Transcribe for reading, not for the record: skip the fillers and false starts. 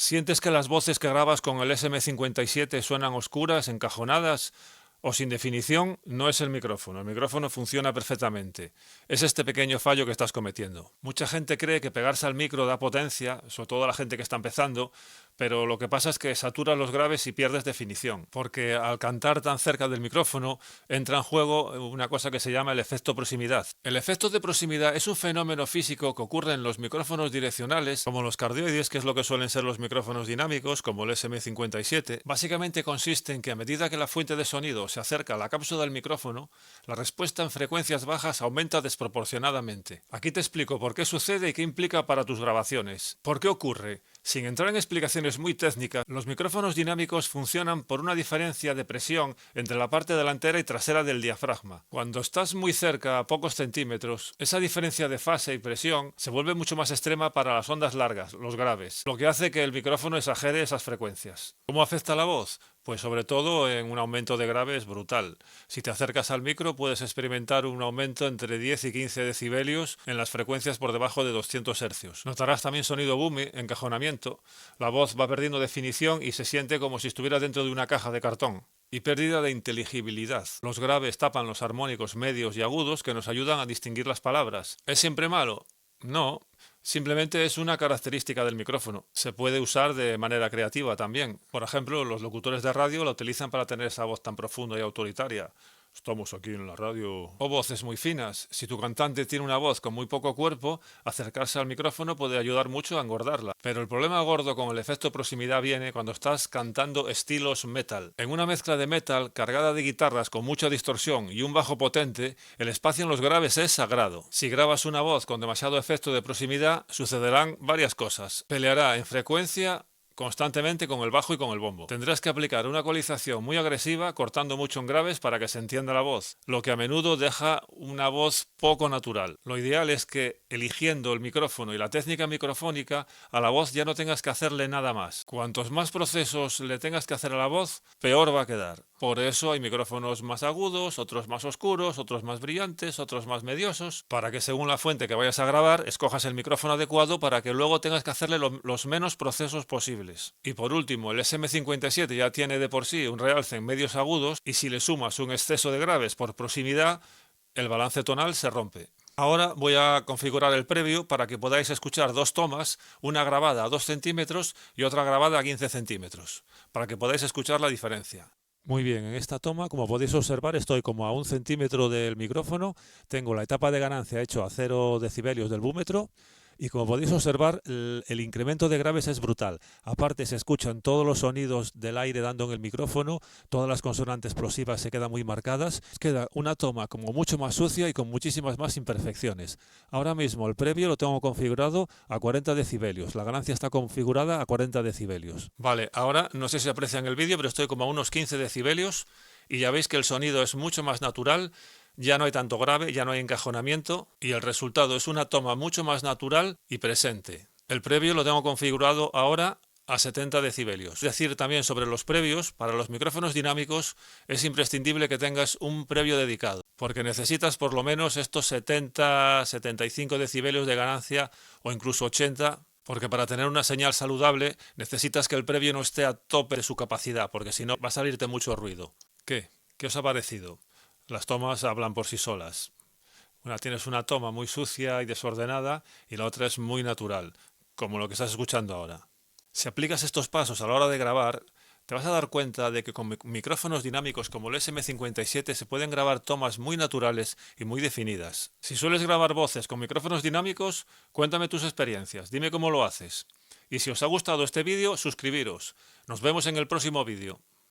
¿Sientes que las voces que grabas con el SM57 suenan oscuras, encajonadas o sin definición? No es el micrófono funciona perfectamente. Es este pequeño fallo que estás cometiendo. Mucha gente cree que pegarse al micro da potencia, sobre todo la gente que está empezando, pero lo que pasa es que saturas los graves y pierdes definición, porque al cantar tan cerca del micrófono entra en juego una cosa que se llama el efecto proximidad. El efecto de proximidad es un fenómeno físico que ocurre en los micrófonos direccionales, como los cardioides, que es lo que suelen ser los micrófonos dinámicos, como el SM57. Básicamente consiste en que a medida que la fuente de sonido se acerca a la cápsula del micrófono, la respuesta en frecuencias bajas aumenta desproporcionadamente. Aquí te explico por qué sucede y qué implica para tus grabaciones. ¿Por qué ocurre? Sin entrar en explicaciones muy técnicas, los micrófonos dinámicos funcionan por una diferencia de presión entre la parte delantera y trasera del diafragma. Cuando estás muy cerca, a pocos centímetros, esa diferencia de fase y presión se vuelve mucho más extrema para las ondas largas, los graves, lo que hace que el micrófono exagere esas frecuencias. ¿Cómo afecta la voz? Pues sobre todo en un aumento de graves brutal. Si te acercas al micro puedes experimentar un aumento entre 10 y 15 decibelios en las frecuencias por debajo de 200 Hz. Notarás también sonido boom, encajonamiento. La voz va perdiendo definición y se siente como si estuviera dentro de una caja de cartón. Y pérdida de inteligibilidad. Los graves tapan los armónicos medios y agudos que nos ayudan a distinguir las palabras. ¿Es siempre malo? No. Simplemente es una característica del micrófono. Se puede usar de manera creativa también. Por ejemplo, los locutores de radio la utilizan para tener esa voz tan profunda y autoritaria. Estamos aquí en la radio. O voces muy finas. Si tu cantante tiene una voz con muy poco cuerpo, acercarse al micrófono puede ayudar mucho a engordarla. Pero el problema gordo con el efecto proximidad viene cuando estás cantando estilos metal. En una mezcla de metal cargada de guitarras con mucha distorsión y un bajo potente, el espacio en los graves es sagrado. Si grabas una voz con demasiado efecto de proximidad, sucederán varias cosas. Peleará en frecuencia constantemente con el bajo y con el bombo. Tendrás que aplicar una ecualización muy agresiva, cortando mucho en graves para que se entienda la voz, lo que a menudo deja una voz poco natural. Lo ideal es que, eligiendo el micrófono y la técnica microfónica, a la voz ya no tengas que hacerle nada más. Cuantos más procesos le tengas que hacer a la voz, peor va a quedar. Por eso hay micrófonos más agudos, otros más oscuros, otros más brillantes, otros más mediosos, para que según la fuente que vayas a grabar, escojas el micrófono adecuado para que luego tengas que hacerle los menos procesos posibles. Y por último, el SM57 ya tiene de por sí un realce en medios agudos y si le sumas un exceso de graves por proximidad, el balance tonal se rompe. Ahora voy a configurar el previo para que podáis escuchar dos tomas, una grabada a 2 centímetros y otra grabada a 15 centímetros, para que podáis escuchar la diferencia. Muy bien, en esta toma, como podéis observar, estoy como a 1 centímetro del micrófono, tengo la etapa de ganancia hecho a 0 decibelios del búmetro. Y como podéis observar, el incremento de graves es brutal. Aparte se escuchan todos los sonidos del aire dando en el micrófono, todas las consonantes plosivas se quedan muy marcadas. Queda una toma como mucho más sucia y con muchísimas más imperfecciones. Ahora mismo el previo lo tengo configurado a 40 decibelios. La ganancia está configurada a 40 decibelios. Vale, ahora no sé si aprecian el vídeo, pero estoy como a unos 15 decibelios y ya veis que el sonido es mucho más natural. Ya no hay tanto grave, ya no hay encajonamiento y el resultado es una toma mucho más natural y presente. El previo lo tengo configurado ahora a 70 decibelios. Es decir, también sobre los previos, para los micrófonos dinámicos es imprescindible que tengas un previo dedicado, porque necesitas por lo menos estos 70-75 decibelios de ganancia o incluso 80, porque para tener una señal saludable necesitas que el previo no esté a tope de su capacidad, porque si no va a salirte mucho ruido. ¿Qué? ¿Qué os ha parecido? Las tomas hablan por sí solas. Tienes una toma muy sucia y desordenada y la otra es muy natural, como lo que estás escuchando ahora. Si aplicas estos pasos a la hora de grabar, te vas a dar cuenta de que con micrófonos dinámicos como el SM57 se pueden grabar tomas muy naturales y muy definidas. Si sueles grabar voces con micrófonos dinámicos, cuéntame tus experiencias, dime cómo lo haces. Y si os ha gustado este vídeo, suscribiros. Nos vemos en el próximo vídeo.